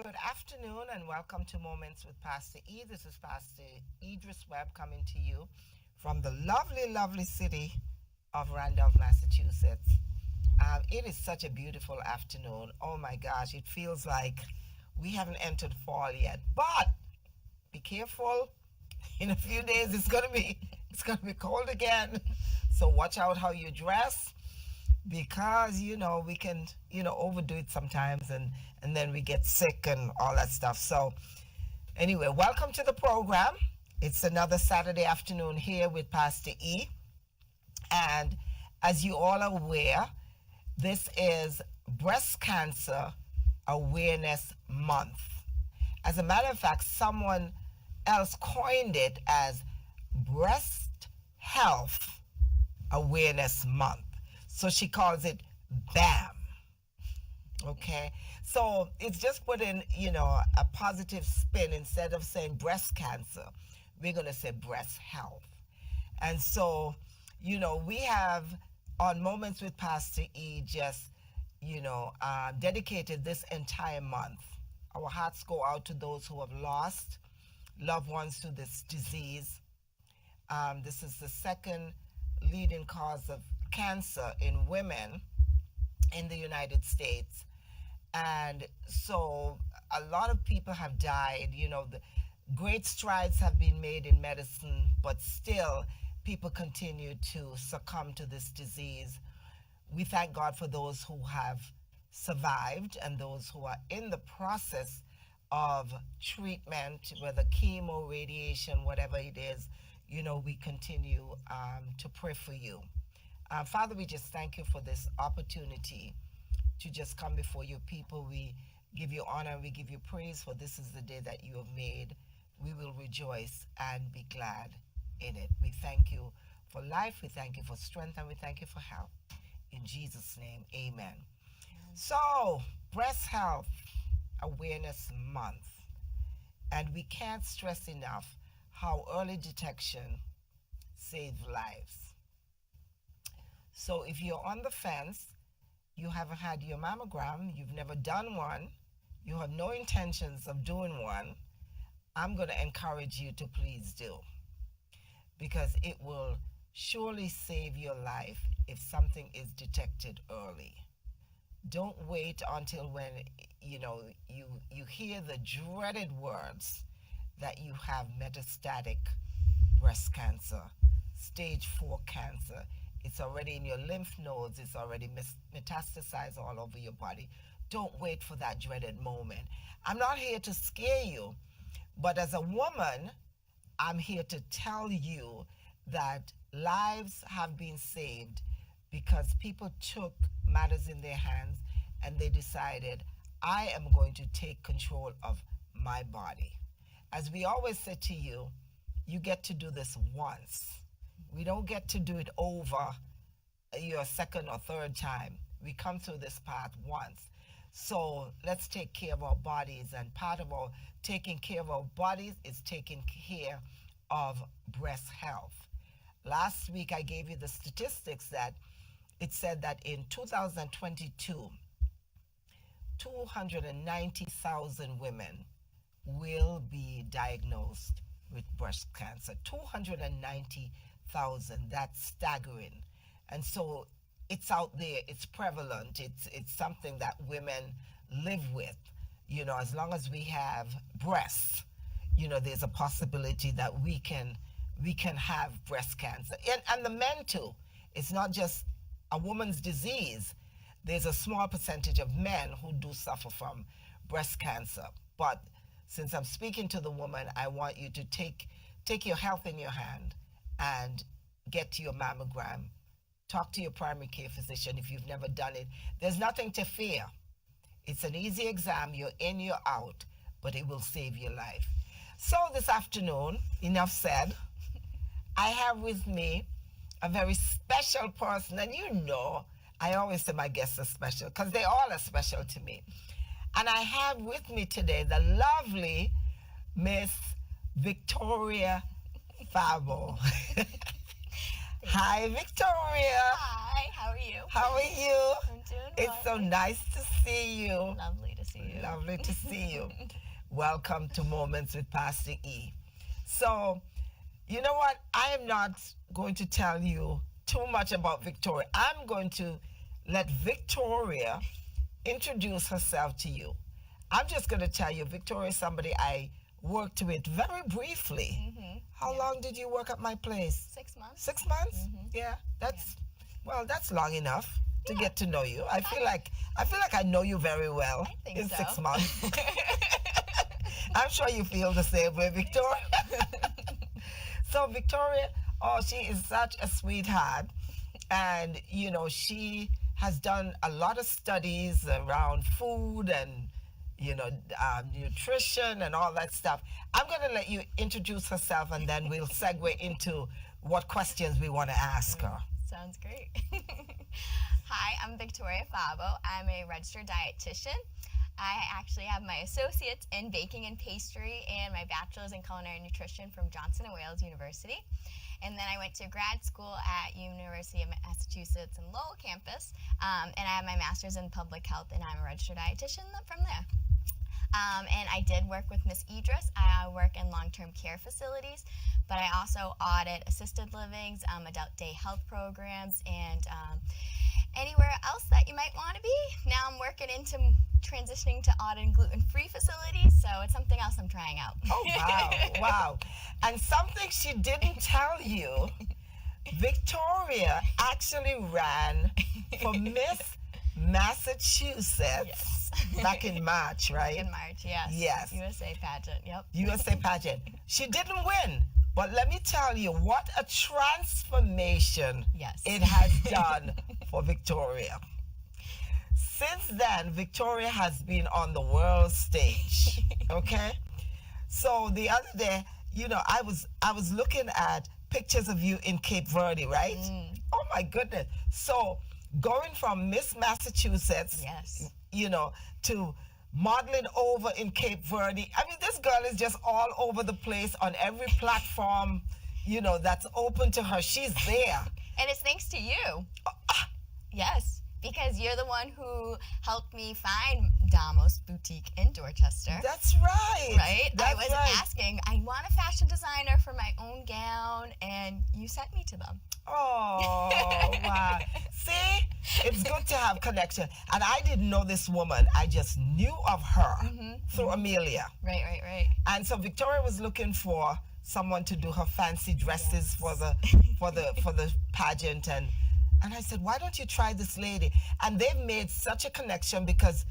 Good afternoon and welcome to Moments with Pastor E. This is Pastor Idris Webb coming to you from the lovely, lovely city of Randolph, Massachusetts. It is such a beautiful afternoon. Oh my gosh, it feels like we haven't entered fall yet. But be careful. In a few days it's gonna be cold again. So watch out how you dress because we can overdo it sometimes and then we get sick and all that stuff. So anyway, welcome to the program. It's another Saturday afternoon here with Pastor E, and as you all are aware, this is Breast Cancer Awareness Month. As a matter of fact, someone else coined it as Breast Health Awareness Month. So she calls it BAM. Okay. So it's just putting, a positive spin. Instead of saying breast cancer, we're going to say breast health. And so, we have on Moments with Pastor E just, dedicated this entire month. Our hearts go out to those who have lost loved ones to this disease. This is the second leading cause of cancer in women in the United States. And so a lot of people have died. The great strides have been made in medicine, but still people continue to succumb to this disease. We thank God for those who have survived and those who are in the process of treatment, whether chemo, radiation, whatever it is. We continue to pray for you. Father, we just thank you for this opportunity to just come before your people. We give you honor, we give you praise, for this is the day that you have made. We will rejoice and be glad in it. We thank you for life, we thank you for strength, and we thank you for health. In Jesus' name, amen. So, Breast Health Awareness Month. And we can't stress enough how early detection saves lives. So if you're on the fence, you haven't had your mammogram, you've never done one, you have no intentions of doing one, I'm going to encourage you to please do, because it will surely save your life if something is detected early. Don't wait until when you hear the dreaded words that you have metastatic breast cancer, stage 4 cancer. It's already in your lymph nodes. It's already metastasized all over your body. Don't wait for that dreaded moment. I'm not here to scare you, but as a woman, I'm here to tell you that lives have been saved because people took matters in their hands and they decided, I am going to take control of my body. As we always say to you, you get to do this once. We don't get to do it over your second or third time. We come through this path once. So let's take care of our bodies. And part of our taking care of our bodies is taking care of breast health. Last week, I gave you the statistics that it said that in 2022, 290,000 women will be diagnosed with breast cancer. 290,000, that's staggering. And so it's out there, it's prevalent, it's something that women live with. As long as we have breasts, there's a possibility that we can have breast cancer. And the men too. It's not just a woman's disease. There's a small percentage of men who do suffer from breast cancer. But since I'm speaking to the woman, I want you to take your health in your hand and get your mammogram. Talk to your primary care physician if you've never done it. There's nothing to fear. It's an easy exam. You're in, you're out, but it will save your life. So this afternoon, enough said, I have with me a very special person. And I always say my guests are special because they all are special to me. And I have with me today the lovely Miss Victoria Fabo. Hi, Victoria. Hi, how are you? How are you? I'm doing well. It's so nice to see you. Lovely to see you. Lovely to see you. Welcome to Moments with Pastor E. So, you know what? I am not going to tell you too much about Victoria. I'm going to let Victoria introduce herself to you. I'm just going to tell you, Victoria is somebody I worked with very briefly. How long did you work at my place? 6 months. 6 months? Yeah, that's long enough to get to know you. I feel like I know you very well I think in so. 6 months. I'm sure you feel the same way, Victoria. So Victoria, oh, she is such a sweetheart, and she has done a lot of studies around food and nutrition and all that stuff. I'm going to let you introduce herself, and then we'll segue into what questions we want to ask her. Sounds great. Hi, I'm Victoria Fabo. I'm a registered dietitian. I actually have my associates in baking and pastry and my bachelor's in culinary nutrition from Johnson & Wales University. And then I went to grad school at University of Massachusetts in Lowell campus, and I have my master's in public health, and I'm a registered dietitian from there. And I did work with Miss Idris. I work in long-term care facilities, but I also audit assisted livings, adult day health programs, and anywhere else that you might want to be. Now I'm working into transitioning to auditing gluten-free facilities, so it's something else I'm trying out. Oh, wow, wow. And something she didn't tell you, Victoria actually ran for Miss Massachusetts back in March, right? In March, yes. Yes. USA pageant, yep. USA pageant. She didn't win, but let me tell you what a transformation it has done for Victoria. Since then, Victoria has been on the world stage, okay? So the other day, I was looking at pictures of you in Cape Verde, right? Oh my goodness. So going from Miss Massachusetts, to modeling over in Cape Verde. I mean, this girl is just all over the place on every platform, that's open to her. She's there. And it's thanks to you. Yes, because you're the one who helped me find Damos Boutique in Dorchester. That's right. Right? That's I was asking, I want a fashion designer for my own gown, and you sent me to them. Oh, wow. See, it's good to have connection. And I didn't know this woman. I just knew of her through Amelia. Right. And so Victoria was looking for someone to do her fancy dresses for the pageant, and I said, why don't you try this lady? And they've made such a connection because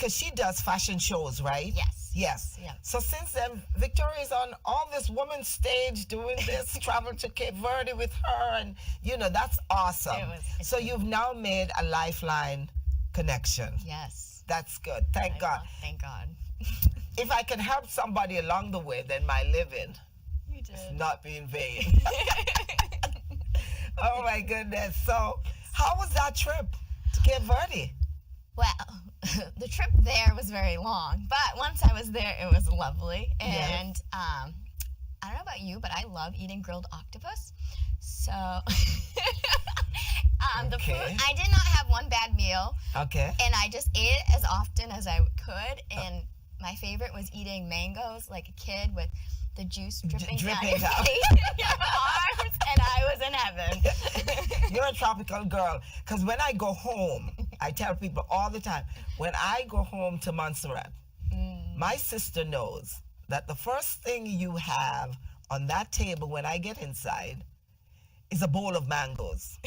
she does fashion shows, right? Yes. Yeah. So since then, Victoria's on all this woman's stage doing this, travel to Cape Verde with her, and that's awesome. So you've now made a lifeline connection. Yes. That's good. Thank God. Thank God. If I can help somebody along the way, then my living is not being vain. Oh my goodness. So how was that trip to Cape Verde? Well, the trip there was very long, but once I was there, it was lovely. And I don't know about you, but I love eating grilled octopus. So the food, I did not have one bad meal. Okay. And I just ate it as often as I could. And my favorite was eating mangoes like a kid with the juice dripping down your arms, and I was in heaven. You're a tropical girl. Because when I go home, I tell people all the time, when I go home to Montserrat, my sister knows that the first thing you have on that table when I get inside is a bowl of mangoes.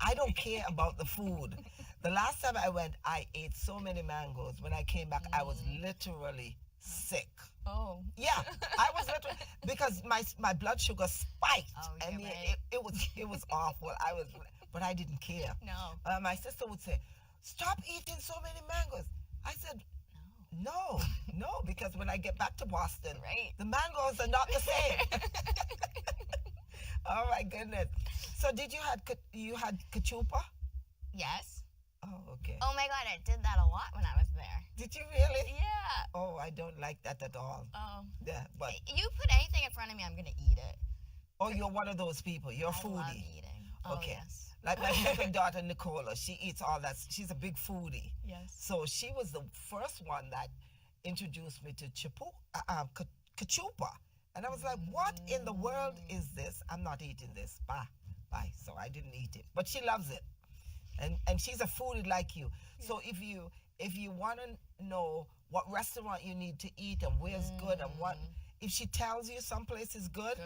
I don't care about the food. The last time I went, I ate so many mangoes. When I came back, I was literally sick. Oh. Yeah, I was literally, because my blood sugar spiked. Oh, I mean, it was awful. But I didn't care. No. My sister would say, stop eating so many mangoes. I said, no, because when I get back to Boston, the mangoes are not the same. Oh my goodness. So you had cachupa? Yes. Oh, okay. Oh my God, I did that a lot when I was there. Did you really? Yeah. Oh, I don't like that at all. Oh. Yeah, but you put anything in front of me, I'm gonna eat it. Oh, you're one of those people. You're a foodie. I love eating. Oh, Okay. yes. Like my second daughter, Nicola, she eats all that. She's a big foodie. Yes. So she was the first one that introduced me to kachupa. And I was like, what in the world is this? I'm not eating this. Bye. Bye. So I didn't eat it. But she loves it. And she's a foodie like you. So if you want to know what restaurant you need to eat and where's good and what, if she tells you someplace is good,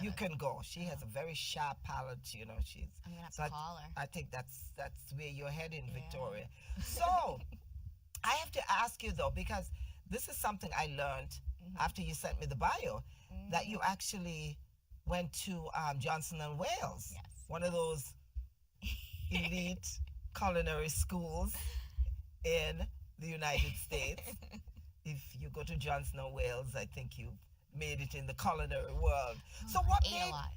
you can go. She has a very sharp palate, you know. I'm gonna have to call her. I think that's where you're heading, Victoria. So I have to ask you though, because this is something I learned after you sent me the bio, that you actually went to Johnson and Wales, Yes. one of those elite culinary schools in the United States. If you go to Johnson and Wales, I think you made it in the culinary world. So what I ate made? a lot.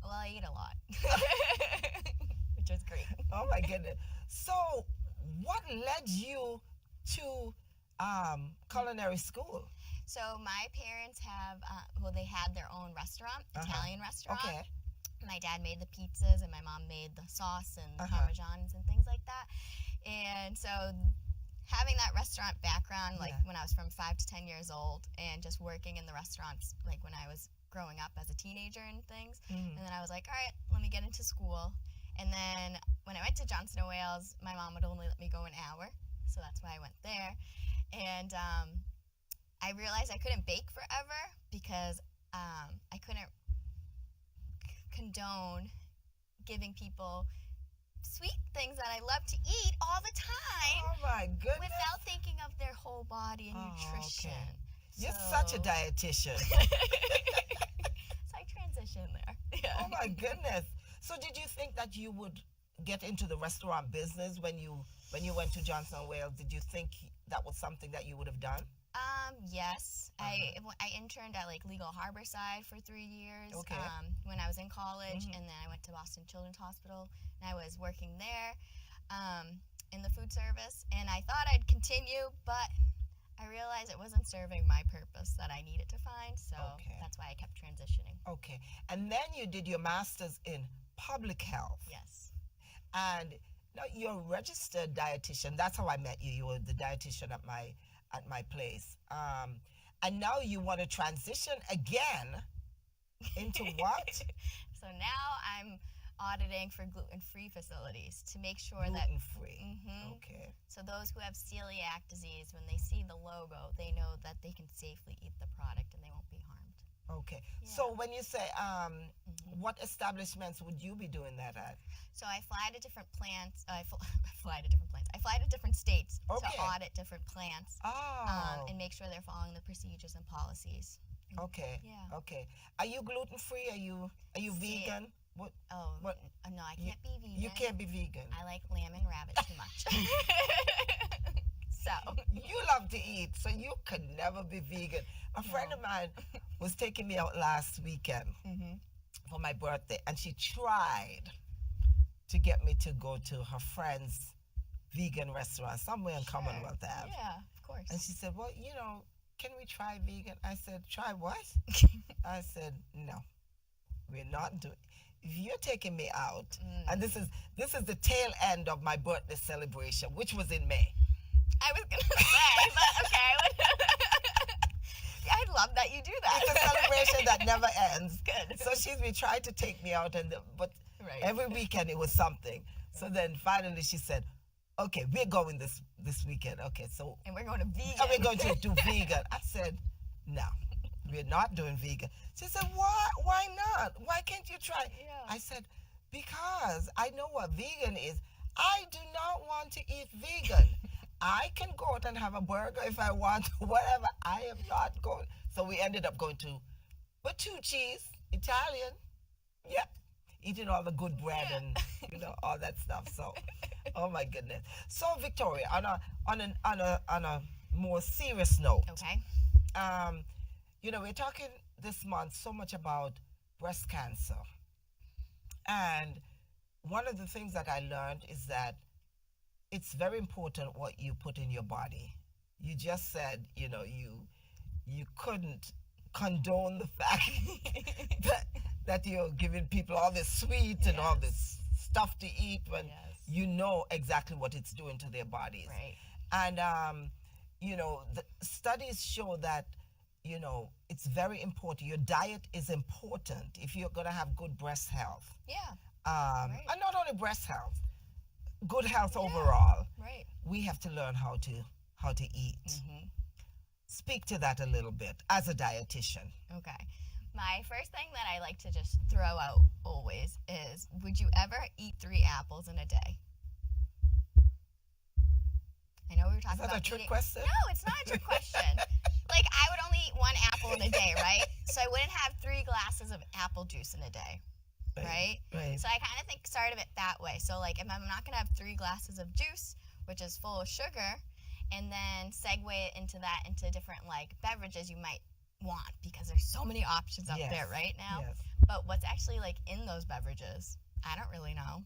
Well, I ate a lot, which was great. Oh my goodness! So what led you to culinary school? So my parents have, they had their own restaurant, Italian restaurant. Okay. My dad made the pizzas, and my mom made the sauce and the parmesans and things like that. And so having that restaurant background, like when I was from 5 to 10 years old, and just working in the restaurants, like when I was growing up as a teenager and things. And then I was like, all right, let me get into school. And then when I went to Johnson & Wales, my mom would only let me go an hour. So that's why I went there. And I realized I couldn't bake forever because I couldn't condone giving people sweet things that I love to eat all the time. Oh my goodness! Without thinking of their whole body and nutrition. Okay. You're such a dietitian. So I transitioned there. Yeah. Oh my goodness! So did you think that you would get into the restaurant business when you went to Johnson & Wales? Did you think that was something that you would have done? Yes. I interned at like Legal Harborside for 3 years. Okay. When I was in college, and then I went to Boston Children's Hospital, and I was working there in the food service, and I thought I'd continue, but I realized it wasn't serving my purpose that I needed to find, so that's why I kept transitioning. Okay. And then you did your master's in public health. Yes. And now you're a registered dietitian. That's how I met you. You were the dietitian at my place. And now you want to transition again into what? So now I'm auditing for gluten-free facilities to make sure Gluten-free. Okay. So those who have celiac disease, when they see the logo, they know that they can safely eat the product and they won't be harmed. Okay. Yeah. So when you say, what establishments would you be doing that at? So I fly to different plants. I fly to different plants. I fly to different states to audit different plants and make sure they're following the procedures and policies. Okay. Yeah. Okay. Are you gluten free? Are you vegan? What? Oh, what? No, I can't be vegan. You can't be vegan. I like lamb and rabbit too much. So you love to eat, so you could never be vegan. A friend of mine was taking me out last weekend for my birthday, and she tried to get me to go to her friend's vegan restaurant somewhere in Commonwealth Ave. Yeah, of course. And she said, well, can we try vegan? I said, try what? I said, no, we're not doing. If you're taking me out, and this is the tail end of my birthday celebration, which was in May. I was gonna say, but okay. Yeah, I love that you do that. It's a celebration that never ends. Good. So she's been trying to take me out, but every weekend it was something. So then finally she said, okay, we're going this weekend. Okay, so and we're going to vegan. And we're going to do vegan. I said, no, we're not doing vegan. She said, why not? Why can't you try? Yeah. I said, because I know what vegan is. I do not want to eat vegan. I can go out and have a burger if I want, whatever. I am not going. So we ended up going to Bertucci's, Italian. Yep. Eating all the good bread and all that stuff. So, oh my goodness. So Victoria, on a more serious note. Okay. We're talking this month so much about breast cancer. And one of the things that I learned is that it's very important what you put in your body. You just said, you couldn't condone the fact that you're giving people all this sweet and all Yes. this stuff to eat when Yes. you know exactly what it's doing to their bodies. Right. And the studies show that it's very important. Your diet is important if you're going to have good breast health. Yeah. Right. And not only breast health, good health Yeah. overall. Right. We have to learn how to eat. Mm-hmm. Speak to that a little bit as a dietitian. Okay. My first thing that I like to just throw out always is, would you ever eat 3 apples in a day? I know we were Is talking that about a trick eating. question? No, it's not a trick question. Like, I would only eat 1 apple in a day, right? So I wouldn't have 3 glasses of apple juice in a day, right? Right. So I kind of start of it that way. So, like, if I'm not going to have 3 glasses of juice, which is full of sugar, and then segue it into different, like, beverages you might want, because there's so many options out Yes. there right now. Yes. But what's actually, like, in those beverages, I don't really know.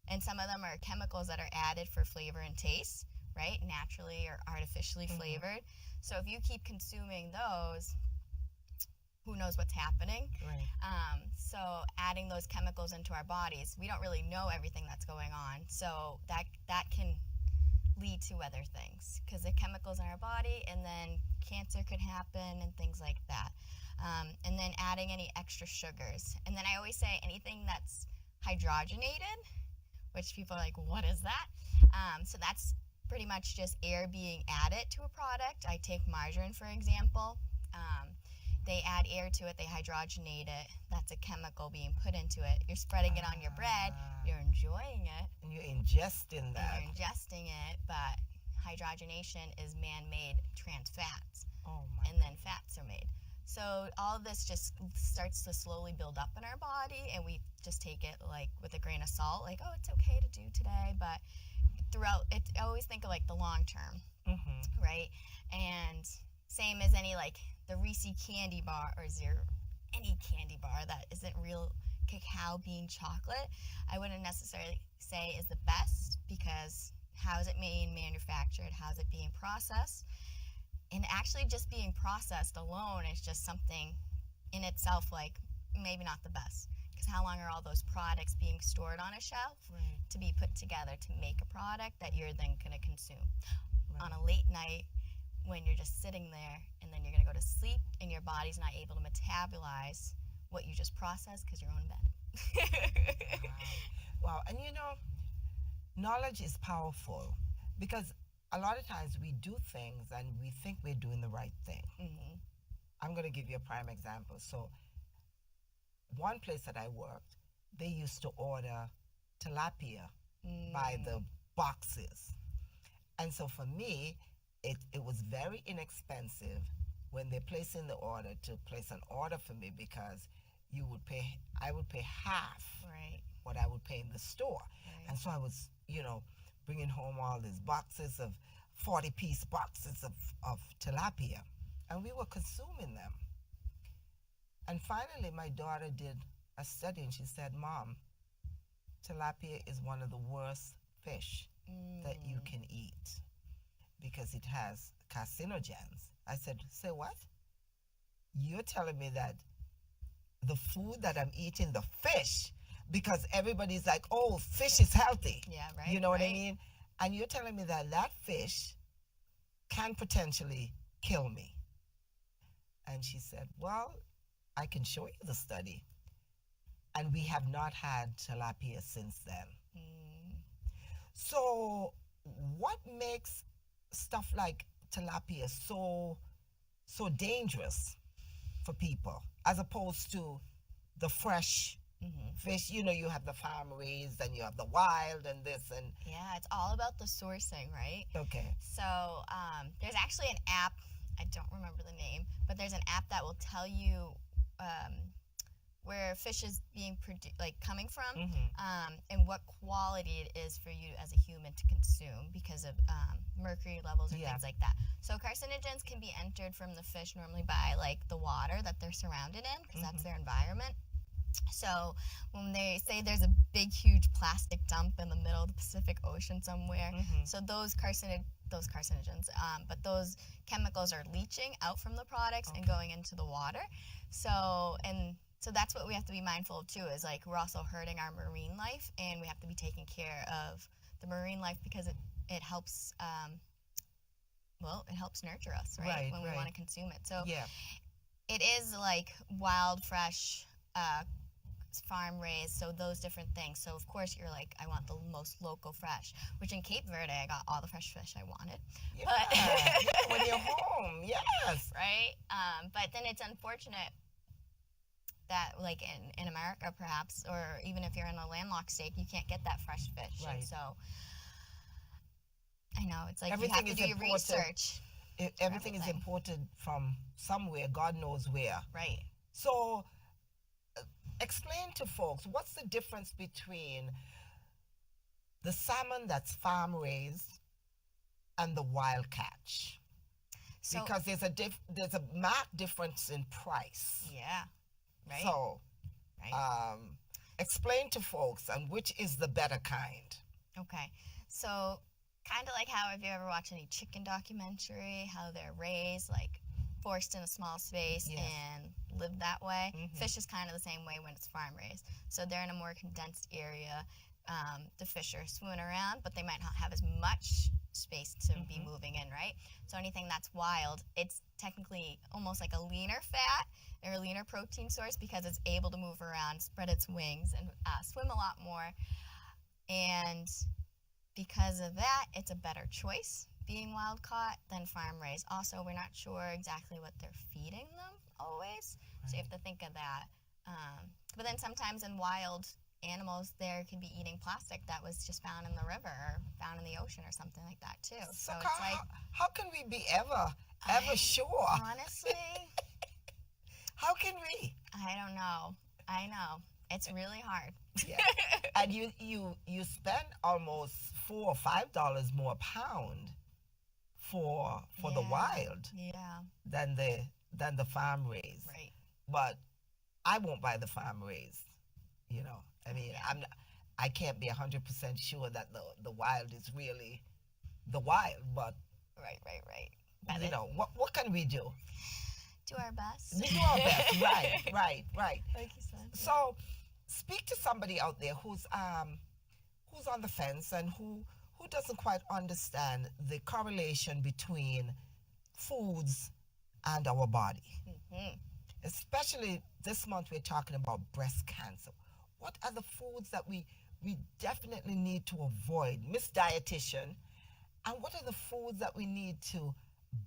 And some of them are chemicals that are added for flavor and taste, right? Naturally or artificially flavored. So if you keep consuming those, who knows what's happening? Right. So adding those chemicals into our bodies, we don't really know everything that's going on. So that can lead to other things, because the chemicals in our body, and then cancer could happen and things like that. And then adding any extra sugars. And then I always say anything that's hydrogenated, which people are like, what is that? So that's pretty much just air being added to a product. I take margarine, for example. They add air to it, they hydrogenate it. That's a chemical being put into it. You're spreading it on your bread, you're enjoying it, And you're ingesting that. and you're ingesting it, but hydrogenation is man-made trans fats, Oh my. and then fats are made. So all of this just starts to slowly build up in our body, and we just take it like with a grain of salt, like, oh, it's okay to do today, but throughout it, I always think of like the long term, Mm-hmm. right? And same as any, like the Reese candy bar, or any candy bar that isn't real cacao bean chocolate, I wouldn't necessarily say is the best, because how is it being manufactured? How is it being processed? And actually just being processed alone is just something in itself, like, maybe not the best. Because how long are all those products being stored on a shelf Right. to be put together to make a product that you're then going to consume? Right. On a late night, when you're just sitting there, and then you're going to go to sleep, and your body's not able to metabolize what you just processed because you're on bed. Wow. And knowledge is powerful, because a lot of times we do things and we think we're doing the right thing. Mhm. I'm going to give you a prime example. So, one place that I worked, they used to order tilapia by the boxes. And so for me, it was very inexpensive when they placed in the order to place an order for me, because I would pay half Right. what I would pay in the store. Right. And so I was, bringing home all these boxes of 40-piece boxes of tilapia, and we were consuming them. And finally, my daughter did a study, and she said, Mom, tilapia is one of the worst fish that you can eat, because it has carcinogens. I said, say what? You're telling me that the food that I'm eating, the fish, because everybody's like, oh, fish is healthy. Yeah, right. You know what I right. mean? And you're telling me that fish can potentially kill me. And she said, well, I can show you the study. And we have not had tilapia since then. So what makes stuff like tilapia so dangerous for people, as opposed to the fresh fish? You have the farm raised, and you have the wild, and this, and Yeah, it's all about the sourcing, right? okay. So there's actually an app, I don't remember the name, but there's an app that will tell you where fish is being coming from, and what quality it is for you as a human to consume, because of mercury levels or Yeah. things like that. So carcinogens can be entered from the fish normally by like the water that they're surrounded in, because that's their environment. So when they say there's a big, huge plastic dump in the middle of the Pacific Ocean somewhere, so those carcinogens, but those chemicals are leaching out from the products and going into the water. So, and So that's what we have to be mindful of too, is like we're also hurting our marine life, and we have to be taking care of the marine life because it helps well, it helps nurture us, right? When we want to consume it. So Yeah. it is like wild, fresh, farm raised, so those different things. So of course you're like, I want the most local fresh, which in Cape Verde I got all the fresh fish I wanted. Yeah. But Yeah, when you're home, yes. right? But then it's unfortunate that like in America perhaps, or even if you're in a landlocked state, you can't get that fresh fish. Right. And so I know it's like Everything you have to is do your important. research. Everything is everything. imported from somewhere, God knows where. Right. So, explain to folks what's the difference between the salmon that's farm raised and the wild catch? So Because there's a marked difference in price. yeah. Right. So, right. explain to folks and which is the better kind. Okay. So kind of like how, if you ever watch any chicken documentary, how they're raised like forced in a small space Yes. and live that way. Mhm. Fish is kind of the same way when it's farm raised. So they're in a more condensed area. The fish are swimming around, but they might not have as much space to be moving in, right? So anything that's wild, it's technically almost like a leaner fat or a leaner protein source because it's able to move around, spread its wings, and swim a lot more. And because of that, it's a better choice being wild caught than farm raised. Also, we're not sure exactly what they're feeding them always, so you have to think of that. But then sometimes in wild animals, there could be eating plastic that was just found in the river or found in the ocean or something like that too. So it's like, how can we be ever sure? honestly, How can we? I don't know. I know. It's really hard. Yeah. And you spend almost $4 or $5 more a pound for the Yeah. wild Yeah, than the farm raised. right. But I won't buy the farm raised. You know, I mean, Yeah. I can't be 100% sure that the wild is really the wild. But Right. you know, what can we do? Do our best. We do our best. Right. Like you said. So, speak to somebody out there who's on the fence and who doesn't quite understand the correlation between foods and our body. Mhm. Especially this month, we're talking about breast cancer. What are the foods that we definitely need to avoid, Miss Dietitian? And what are the foods that we need to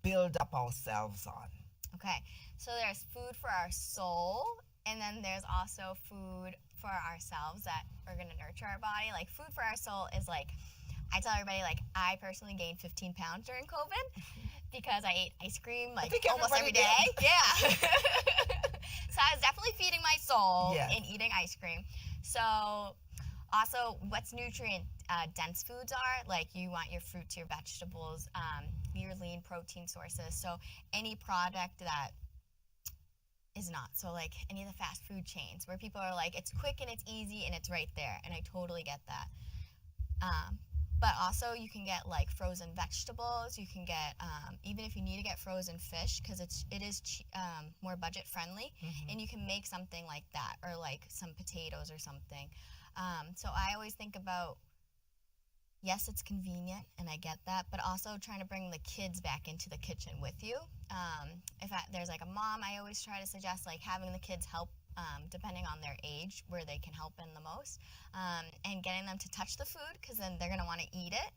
build up ourselves on? Okay, so there's food for our soul, and then there's also food for ourselves that are going to nurture our body. Like food for our soul is like, I tell everybody, like, I personally gained 15 pounds during COVID because I ate ice cream like think almost every everybody day. Yeah. So I was definitely feeding my soul Yes. and eating ice cream. So also, what's nutrient dense foods are, like you want your fruits, your vegetables, your lean protein sources. So any product that is not. So like any of the fast food chains where people are like, it's quick and it's easy and it's right there. And I totally get that. But also you can get like frozen vegetables. You can get, even if you need to get frozen fish, because it is more budget friendly. And you can make something like that, or like some potatoes or something. So I always think about, yes, it's convenient, and I get that, but also trying to bring the kids back into the kitchen with you. If there's like a mom, I always try to suggest like having the kids help, depending on their age, where they can help in the most, and getting them to touch the food, because then they're going to want to eat it,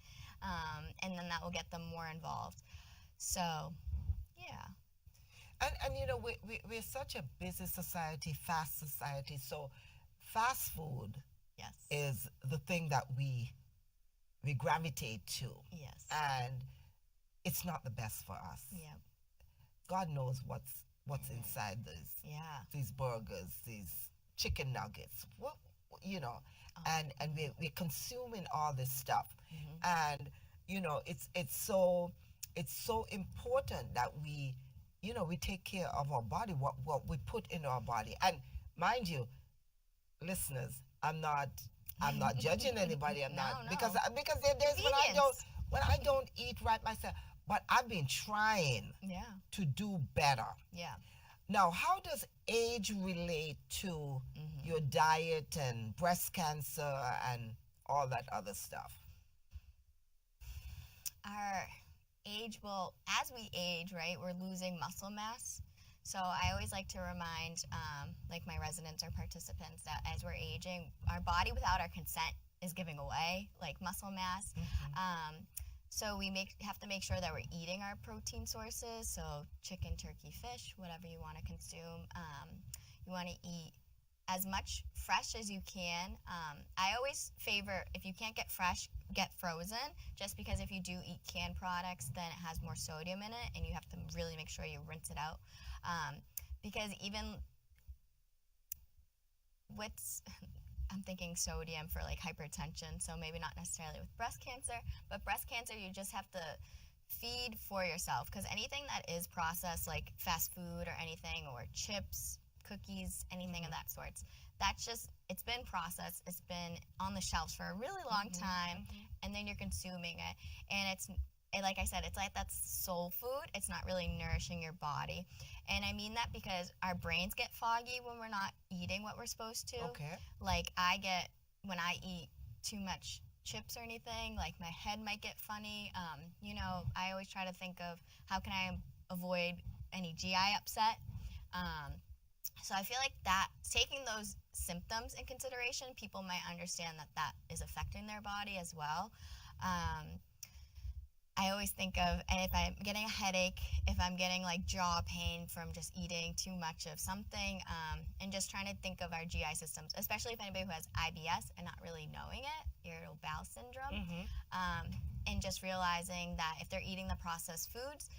and then that will get them more involved. So, yeah. And you know, we're such a busy society, fast society. So fast food Yes. is the thing that we gravitate to. Yes. And it's not the best for us. Yeah. God knows what's inside Yeah. these burgers, these chicken nuggets. What you know, and we're consuming all this stuff. And you know, it's so important that we take care of our body, what we put in our body. And mind you, listeners, I'm not judging anybody. I'm not No. because there's when I don't eat right myself. But I've been trying Yeah. to do better. Yeah. Now, how does age relate to your diet and breast cancer and all that other stuff? Our age, well, as we age, right, we're losing muscle mass. So I always like to remind, like my residents or participants, that as we're aging, our body without our consent is giving away like muscle mass. So we have to make sure that we're eating our protein sources. So chicken, turkey, fish, whatever you want to consume. You want to eat as much fresh as you can. I always favor, if you can't get fresh, get frozen, just because if you do eat canned products, then it has more sodium in it, and you have to really make sure you rinse it out. Because even with, I'm thinking sodium for like hypertension, so maybe not necessarily with breast cancer, but breast cancer, you just have to feed for yourself, because anything that is processed, like fast food or anything, or chips, cookies, anything of that sorts, that's just, it's been processed, it's been on the shelves for a really long time, and then you're consuming it, and like I said, it's like that's soul food. It's not really nourishing your body. And I mean that because our brains get foggy when we're not eating what we're supposed to. Okay. Like when I eat too much chips or anything, like my head might get funny. I always try to think of how can I avoid any GI upset. So I feel like that, taking those symptoms in consideration, people might understand that that is affecting their body as well. I always think of, and if I'm getting a headache, if I'm getting like jaw pain from just eating too much of something, and just trying to think of our GI systems, especially if anybody who has IBS and not really knowing it, irritable bowel syndrome, and just realizing that if they're eating the processed foods,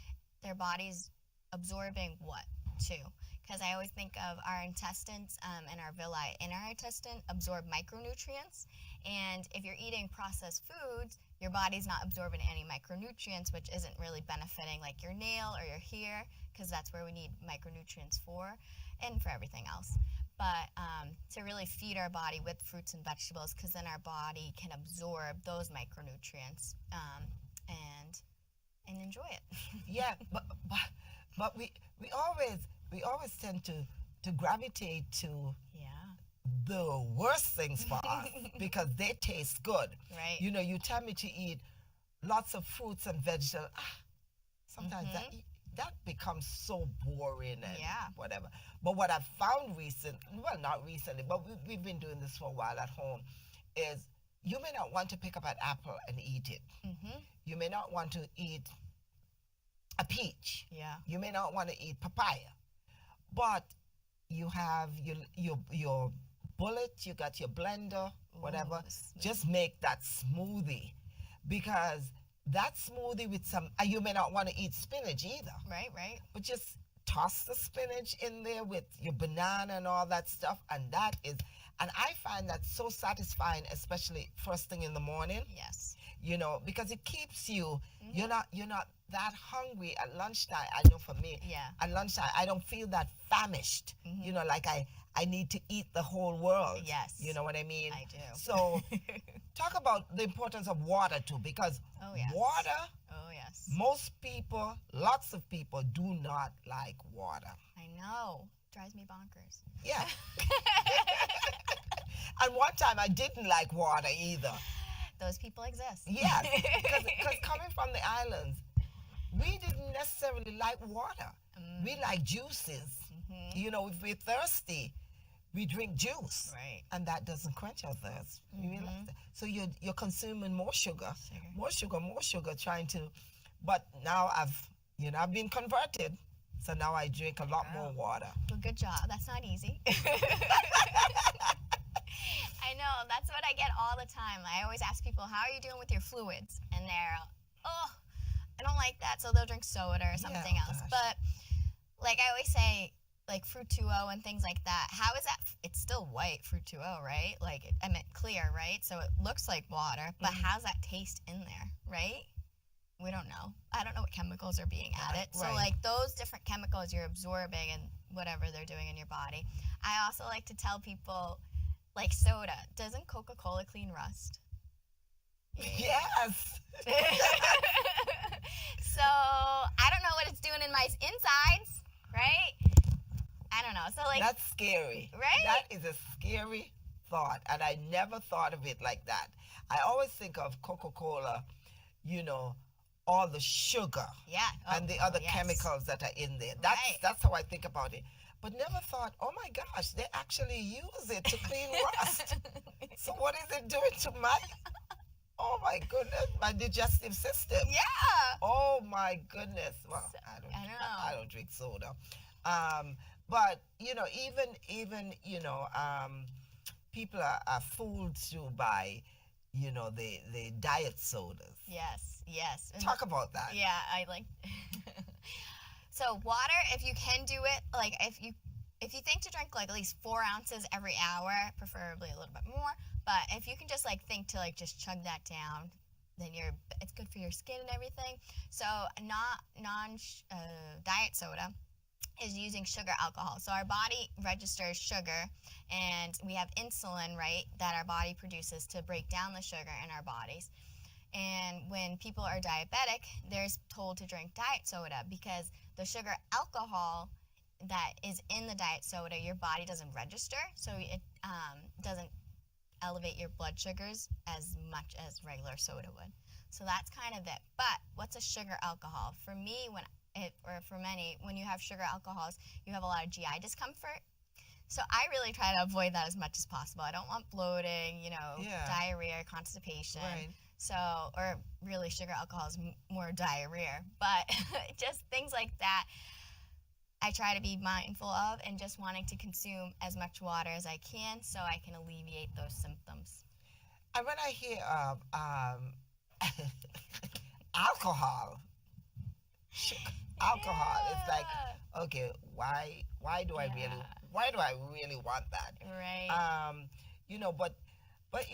their body's absorbing what too. Because I always think of our intestines and our villi in our intestine absorb micronutrients. And if you're eating processed foods, your body's not absorbing any micronutrients, which isn't really benefiting like your nail or your hair, because that's where we need micronutrients for, and for everything else. But to really feed our body with fruits and vegetables, because then our body can absorb those micronutrients and enjoy it. Yeah, but we always tend to gravitate to the worst things for us because they taste good. Right. You tell me to eat lots of fruits and vegetables. Sometimes that becomes so boring and whatever. But what I've found not recently, but we've been doing this for a while at home, is you may not want to pick up an apple and eat it. You may not want to eat a peach. Yeah. You may not want to eat papaya. But you have your bullet, you got your blender, whatever. Just make that smoothie, because that smoothie with some, and you may not want to eat spinach either. Right. But just toss the spinach in there with your banana and all that stuff, and I find that so satisfying, especially first thing in the morning. Yes. Because it keeps you, you're not that hungry at lunchtime. I know for me, at lunchtime, I don't feel that famished, like I need to eat the whole world. Yes. You know what I mean? I do. So talk about the importance of water too, because water, lots of people do not like water. I know. Drives me bonkers. Yeah. And one time I didn't like water either. Those people exist. Yeah, because coming from the islands, we didn't necessarily like water. We like juices. If we're thirsty, we drink juice. Right. And that doesn't quench our thirst. You realize that? So you're consuming more sugar, trying to. But now I've been converted. So now I drink a lot more water. Well, good job. That's not easy. I know, that's what I get all the time. I always ask people, how are you doing with your fluids? And they're, I don't like that, so they'll drink soda or something else. Gosh. But, like I always say, like Fruit 2.0 and things like that, how is that? It's still white, Fruit 2.0, right? Like, I meant clear, right? So it looks like water, but how's that taste in there, right? We don't know. I don't know what chemicals are being added. So, like, those different chemicals you're absorbing and whatever they're doing in your body. I also like to tell people, like soda, doesn't Coca-Cola clean rust? Yes. So I don't know what it's doing in my insides, right? I don't know. So like, That's scary. right? That is a scary thought, and I never thought of it like that. I always think of Coca-Cola, you know, all the sugar Yeah. and the other yes. chemicals that are in there. Right. That's how I think about it. But never thought, oh my gosh, they actually use it to clean rust. So what is it doing to oh my goodness, my digestive system? Yeah. Oh my goodness. Well, I know. I don't drink soda. But you know, even people are fooled too by, the diet sodas. Yes. Yes. And Talk about that. yeah, I like. So water, if you can do it, like if you think to drink like at least 4 ounces every hour, preferably a little bit more. But if you can just like think to like just chug that down, then it's good for your skin and everything. So diet soda is using sugar alcohol. So our body registers sugar, and we have insulin, right, that our body produces to break down the sugar in our bodies. And when people are diabetic, they're told to drink diet soda because the sugar alcohol that is in the diet soda, your body doesn't register, so it doesn't elevate your blood sugars as much as regular soda would. So that's kind of it. But what's a sugar alcohol? For me, for many, when you have sugar alcohols, you have a lot of GI discomfort. So I really try to avoid that as much as possible. I don't want bloating, diarrhea, constipation. Right. So, or really sugar alcohol is more diarrhea. But just things like that, I try to be mindful of, and just wanting to consume as much water as I can so I can alleviate those symptoms. And when I hear of alcohol, it's like, okay, why do I really want that? Right. But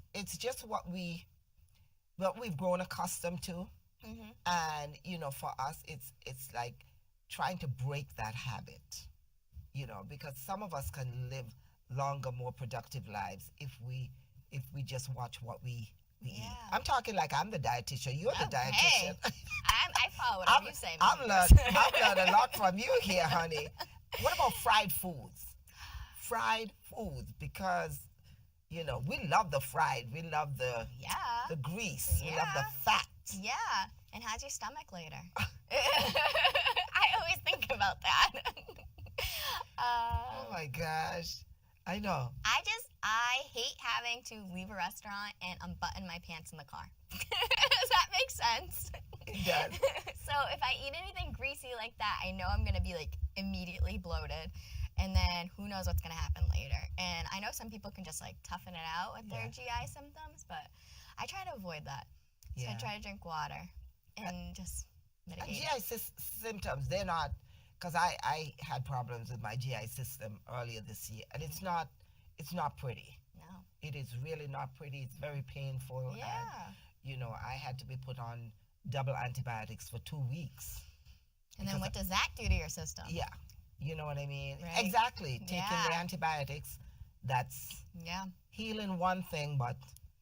it's just what we've grown accustomed to, Mm-hmm. and for us it's like trying to break that habit, because some of us can live longer, more productive lives if we just watch what we eat. Yeah. I'm talking like I'm the dietitian. You're the Okay. dietitian. I follow whatever you say. I've learned a lot from you here, honey. What about fried foods? Fried foods, because we love the fried. We love the grease. We love the fat. Yeah. And how's your stomach later? I always think about that. Oh my gosh. I know. I hate having to leave a restaurant and unbutton my pants in the car. Does that make sense? It does. So if I eat anything greasy like that, I know I'm going to be like immediately bloated. And then who knows what's going to happen later. And I know some people can just like toughen it out with their GI symptoms, but I try to avoid that. So I try to drink water and just mitigate GI symptoms, they're not, because I had problems with my GI system earlier this year, and it's not pretty. No. It is really not pretty. It's very painful. Yeah. And, I had to be put on double antibiotics for 2 weeks. And then what does that do to your system? Yeah. You know what I mean? Right. Exactly. Taking the antibiotics, that's healing one thing, but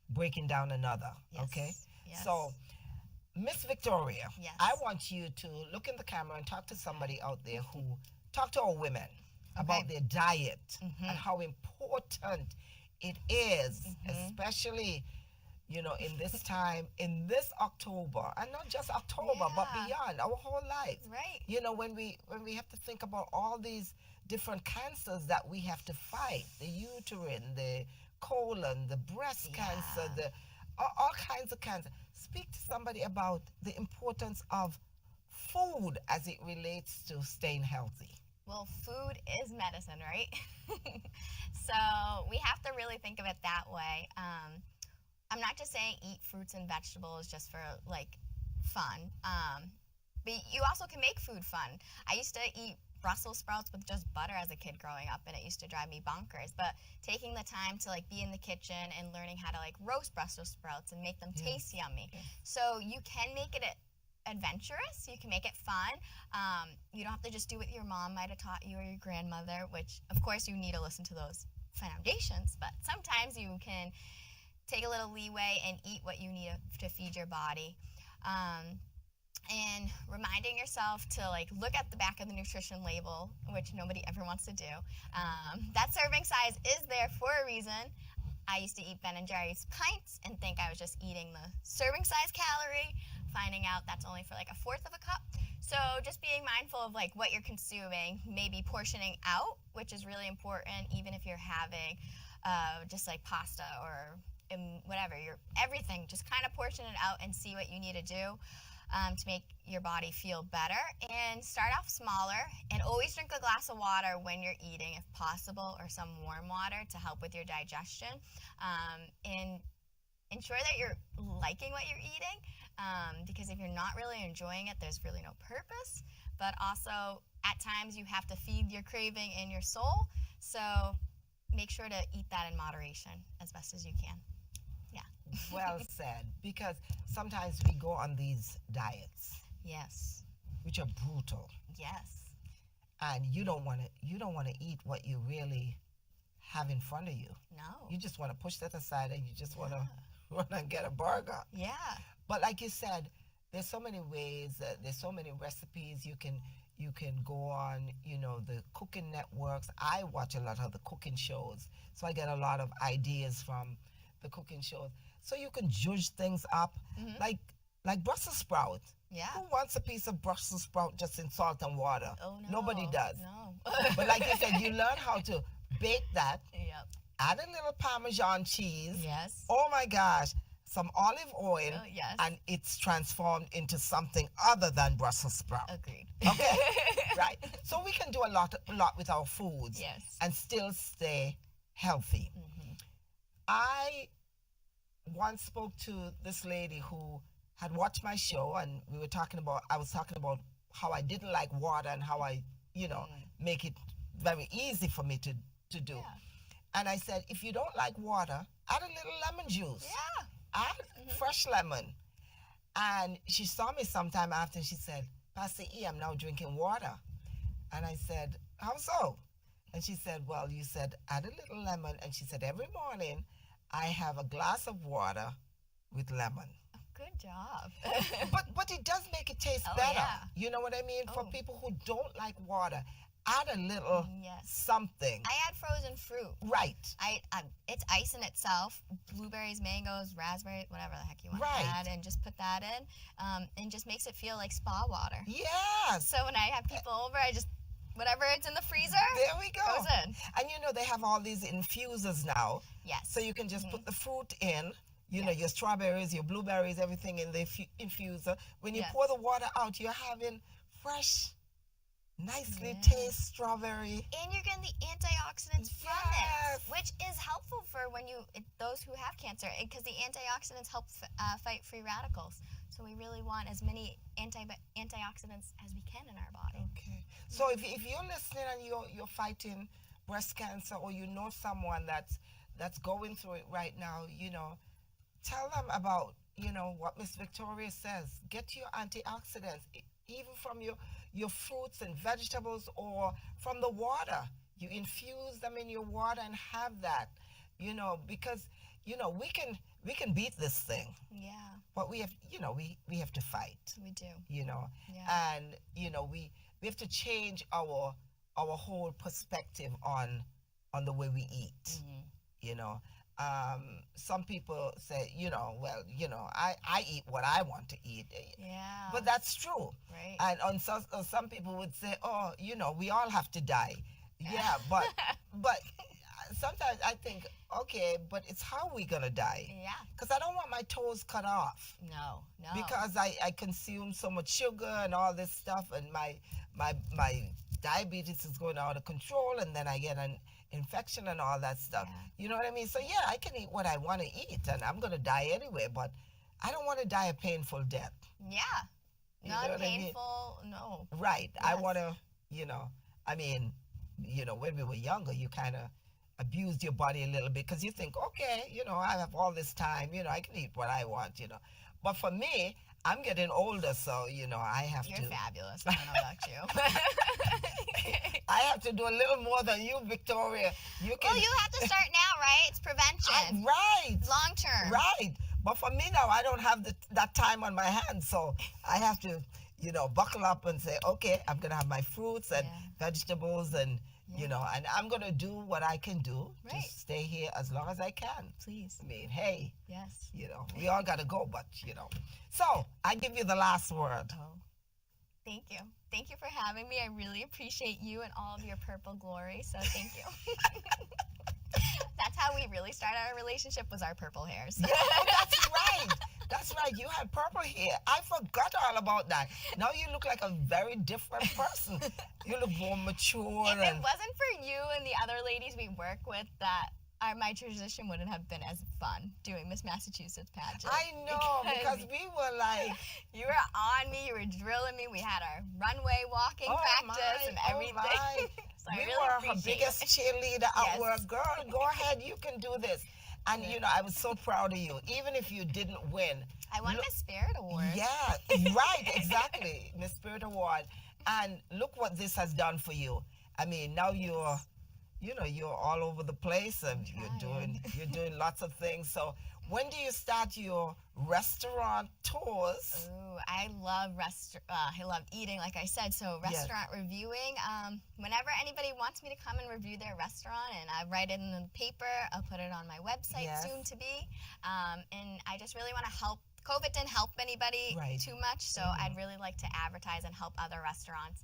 breaking down another. Yes. Okay? Yes. So, Miss Victoria, yes. I want you to look in the camera and talk to somebody out there talk to our women about their diet and how important it is, especially, in this time, in this October, and not just October, but beyond, our whole life. Right. When we have to think about all these different cancers that we have to fight, the uterine, the colon, the breast cancer, all kinds of cancer. Speak to somebody about the importance of food as it relates to staying healthy. Well, food is medicine, right? So we have to really think of it that way. I'm not just saying eat fruits and vegetables just for like fun, but you also can make food fun. I used to eat Brussels sprouts with just butter as a kid growing up, and it used to drive me bonkers. But taking the time to like be in the kitchen and learning how to like roast Brussels sprouts and make them taste yummy. So you can make it adventurous. You can make it fun. You don't have to just do what your mom might have taught you or your grandmother, which of course you need to listen to those foundations. But sometimes you can take a little leeway and eat what you need to feed your body. and reminding yourself to like look at the back of the nutrition label, which nobody ever wants to do. That serving size is there for a reason. I used to eat Ben and Jerry's pints and think I was just eating the serving size calorie, finding out that's only for like a fourth of a cup. So just being mindful of like what you're consuming, maybe portioning out, which is really important, even if you're having just like pasta or whatever, everything, just kind of portion it out and see what you need to do to make your body feel better. And start off smaller, and always drink a glass of water when you're eating if possible, or some warm water to help with your digestion. And ensure that you're liking what you're eating, because if you're not really enjoying it, there's really no purpose. But also, at times, you have to feed your craving and your soul. So make sure to eat that in moderation as best as you can. Yeah. Well said. Because sometimes we go on these diets, Yes. which are brutal, Yes. and you don't want to eat what you really have in front of you. No. You just want to push that aside, and you just want to run and get a burger. Yeah. But like you said, there's so many ways. There's so many recipes you can go on. You know, the cooking networks. I watch a lot of the cooking shows, so I get a lot of ideas from the cooking shows. So you can judge things up, like Brussels sprout. Yeah. Who wants a piece of Brussels sprout just in salt and water? Oh no. Nobody does. No. But like you said, you learn how to bake that. Yep. Add a little Parmesan cheese. Yes. Oh my gosh, some olive oil. Oh, yes. And it's transformed into something other than Brussels sprout. Agreed. Okay, right. So we can do a lot with our foods. Yes. And still stay healthy. Mm-hmm. I once spoke to this lady who had watched my show, and I was talking about how I didn't like water and how I, make it very easy for me to do. Yeah. And I said, if you don't like water, add a little lemon juice. Yeah. Add fresh lemon. And she saw me sometime after, and she said, Pastor E, I'm now drinking water. And I said, how so? And she said, well, you said add a little lemon. And she said, every morning I have a glass of water with lemon. Good job. But it does make it taste Oh, better. yeah. You know what I mean? For Oh. people who don't like water, add a little Yes. something. I add frozen fruit. Right. It's ice in itself, blueberries, mangoes, raspberries, whatever the heck you want Right. to add, and just put that in, and just makes it feel like spa water. Yes. So when I have people over, I just, whatever it's in the freezer, There we go. goes in. And they have all these infusers now. Yes. So you can just put the fruit in, your strawberries, your blueberries, everything in the infuser. When you Yes. pour the water out, you're having fresh, nicely Yeah. taste strawberry. And you're getting the antioxidants from Yes. it, which is helpful for those who have cancer, because the antioxidants help fight free radicals. So we really want as many antioxidants as we can in our body. Okay. So if you're listening and you're fighting breast cancer, or you know someone that's going through it right now, tell them about, what Miss Victoria says. Get your antioxidants, even from your fruits and vegetables, or from the water. You infuse them in your water and have that, because, we can beat this thing, Yeah, but we have, we have to fight, we do. Yeah. And, we have to change our whole perspective on the way we eat. Some people say, I eat what I want to eat. Yeah. But that's true. Right. And on some people would say, oh, we all have to die. Yeah, but sometimes I think, okay, but it's how we gonna die. Yeah. Because I don't want my toes cut off. No. Because I consume so much sugar and all this stuff, and my diabetes is going out of control, and then I get an infection and all that stuff. Yeah. You know what I mean? So yeah, I can eat what I want to eat, and I'm gonna die anyway, but I don't want to die a painful death. Yeah. You know Not what I mean? painful. No. Right. I Yes. want to, when we were younger, you kind of abused your body a little bit, because you think, okay, I have all this time, I can eat what I want, But for me, I'm getting older, so, I have You're to. fabulous. I don't know about you. I have to do a little more than you, Victoria. You can. Well, you have to start now, right? It's prevention. Right. Long term. Right. But for me now, I don't have that time on my hands, so I have to buckle up and say, okay, I'm going to have my fruits and Yeah. vegetables and, Yeah. and I'm going to do what I can do to Right. stay here as long as I can. Please. I mean, hey, Yes. we all got to go, but. So I give you the last word. Oh, thank you. Thank you for having me. I really appreciate you and all of your purple glory. So thank you. That's how we really started our relationship, was our purple hairs. Yeah, oh, that's right. That's right. You had purple hair. I forgot all about that. Now you look like a very different person. You look more mature. If it wasn't for you and the other ladies we work with, that my transition wouldn't have been as fun doing Miss Massachusetts pageant. I know, because we were like, you were on me, you were drilling me. We had our runway walking oh practice my, and oh everything. my. So I We really were her appreciate biggest it. cheerleader at Yes. work. Girl, go ahead, you can do this. And I was so proud of you, even if you didn't win. I won Miss Spirit Award. Yeah, right, exactly. Miss Spirit Award. And look what this has done for you. I mean, now you're all over the place and you're doing lots of things. So when do you start your restaurant tours? Ooh, I love eating, like I said. So restaurant reviewing. Whenever anybody wants me to come and review their restaurant, and I write it in the paper, I'll put it on my website soon to be. And I just really want to help. COVID didn't help anybody too much, so I'd really like to advertise and help other restaurants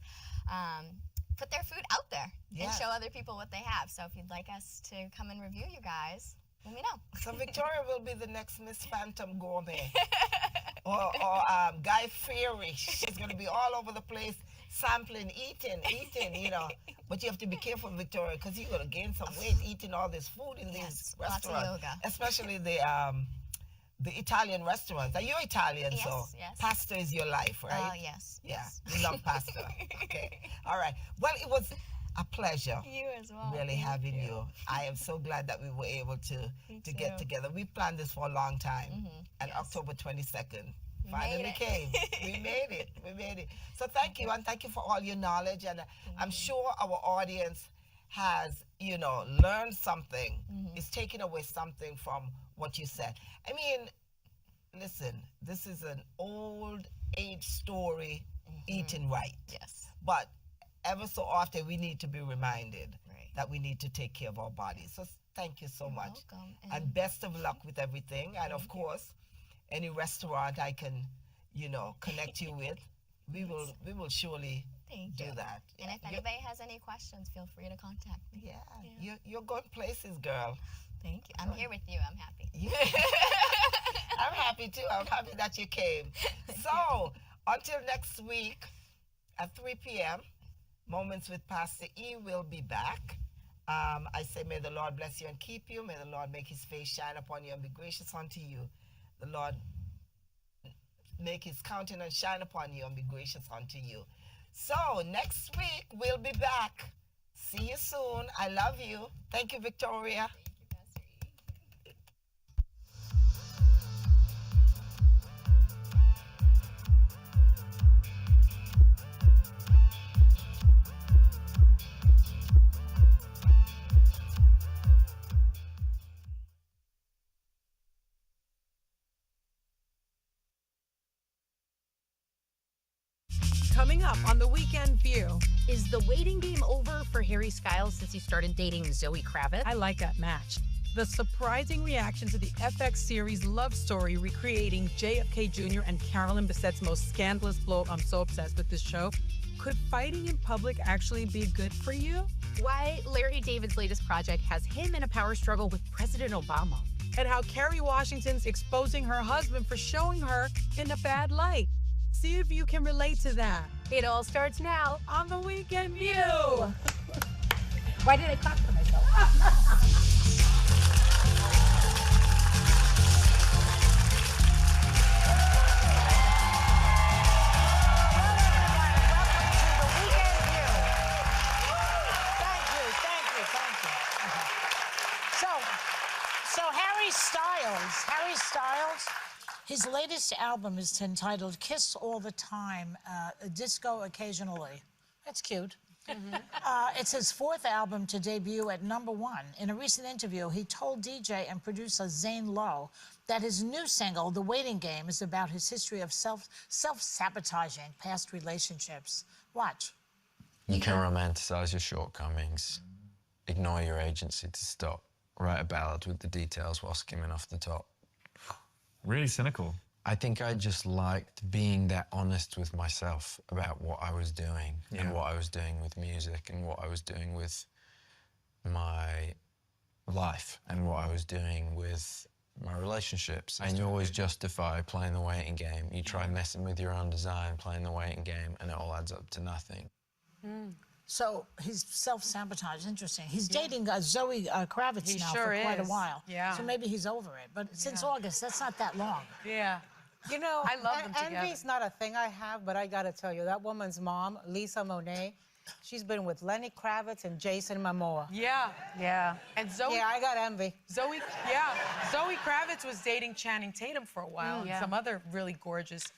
put their food out there and show other people what they have. So if you'd like us to come and review you guys, let me know. So Victoria will be the next Miss Phantom Gourmet. or Guy Fieri. She's going to be all over the place sampling, eating, But you have to be careful, Victoria, because you're going to gain some weight eating all this food in these restaurants. Lots of yoga. Especially the Italian restaurants. Are you Italian? Yes, so yes. pasta is your life, right? Oh, yes. Yeah, Yes. you love pasta. Okay. All right. Well, it was a pleasure. You as well. Really Thank having you. I am so glad that we were able to get together. We planned this for a long time, and October 22nd finally came. We made it. We made it. So thank you, and thank you for all your knowledge. And I'm sure our audience has, learned something. Is taking away something from what you said. I mean, listen, this is an old age story, eating right. Yes. But ever so often we need to be reminded Right. that we need to take care of our bodies. So thank you so You're much. welcome. And best of luck with everything. And of course, any restaurant I can, connect you with, we will surely Thank do you. that. And if anybody has any questions, feel free to contact me. Yeah. You're going places, girl. Thank you. I'm here with you. I'm happy. I'm happy too. I'm happy that you came. So until next week at 3 p.m., Moments with Pastor E will be back. I say, may the Lord bless you and keep you. May the Lord make his face shine upon you and be gracious unto you. The Lord make his countenance shine upon you and be gracious unto you. So next week we'll be back. See you soon. I love you. Thank you, Victoria. Coming up on the Weekend View. Is the waiting game over for Harry Styles since he started dating Zoe Kravitz? I like that match. The surprising reaction to the FX series Love Story recreating JFK Jr. and Carolyn Bassett's most scandalous blow. I'm so obsessed with this show. Could fighting in public actually be good for you? Why Larry David's latest project has him in a power struggle with President Obama. And how Kerry Washington's exposing her husband for showing her in a bad light. See if you can relate to that. It all starts now. On the Weekend View. Why did I clap for myself? So Harry Styles, his latest album is entitled Kiss All the Time, Disco Occasionally. That's cute. It's his 4th album to debut at #1. In a recent interview, he told DJ and producer Zane Lowe that his new single, The Waiting Game, is about his history of self-sabotaging past relationships. Watch. You can romanticize your shortcomings, ignore your agency to stop, write a ballad with the details while skimming off the top. Really cynical. I think I just liked being that honest with myself about what I was doing and what I was doing with music and what I was doing with my life and what I was doing with my relationships. And you always justify playing the waiting game. You try messing with your own design, playing the waiting game, and it all adds up to nothing. So he's self-sabotaged. Interesting. He's dating Zoe Kravitz He now sure for quite a is. while. Yeah. So maybe he's over it. But since August, that's not that long. Yeah. You know, I love them together. envy's not a thing I have, but I gotta tell you, that woman's mom, Lisa Monet, she's been with Lenny Kravitz and Jason Momoa. Yeah. Yeah. And Zoe. Yeah, I got envy. Zoe Kravitz was dating Channing Tatum for a while, and some other really gorgeous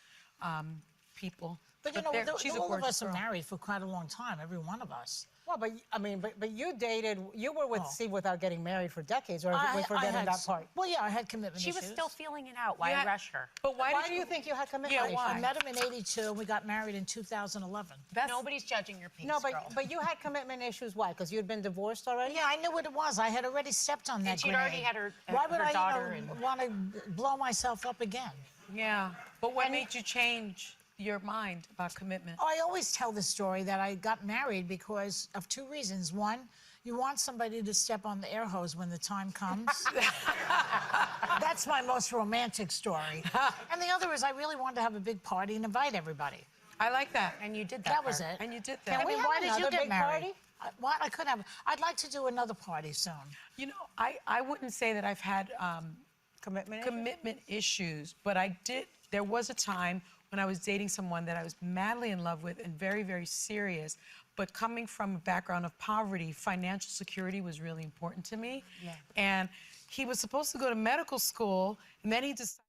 people. But you know, she's a all of gorgeous us are girl. married for quite a long time, every one of us. Well, but I mean, but you dated, you were with Steve without getting married for decades, or are we forgetting had, that part? Well, yeah, I had commitment She issues. was still feeling it out. Why Yeah. rush her? But why Why did do you think you had commitment Yeah, issues? why? I met him in '82, and we got married in 2011. Nobody's judging your pace, No, girl. but you had commitment issues. Why? Because you'd been divorced already? Yeah, I knew what it was. I had already stepped on that And she'd grenade. already had her- Why would her I daughter and- want to blow myself up again? Yeah. But what made you change your mind about commitment? I always tell the story that I got married because of 2 reasons. One, you want somebody to step on the air hose when the time comes. That's my most romantic story. And the other is I really wanted to have a big party and invite everybody. I like that. And you did that. That was part. it. And you did that. I mean, have why did you another get big married? party? What? I could have. I'd like to do another party soon. You know, I wouldn't say that I've had commitment issues, but there was a time when I was dating someone that I was madly in love with and very, very serious. But coming from a background of poverty, financial security was really important to me. Yeah. And he was supposed to go to medical school, and then he decided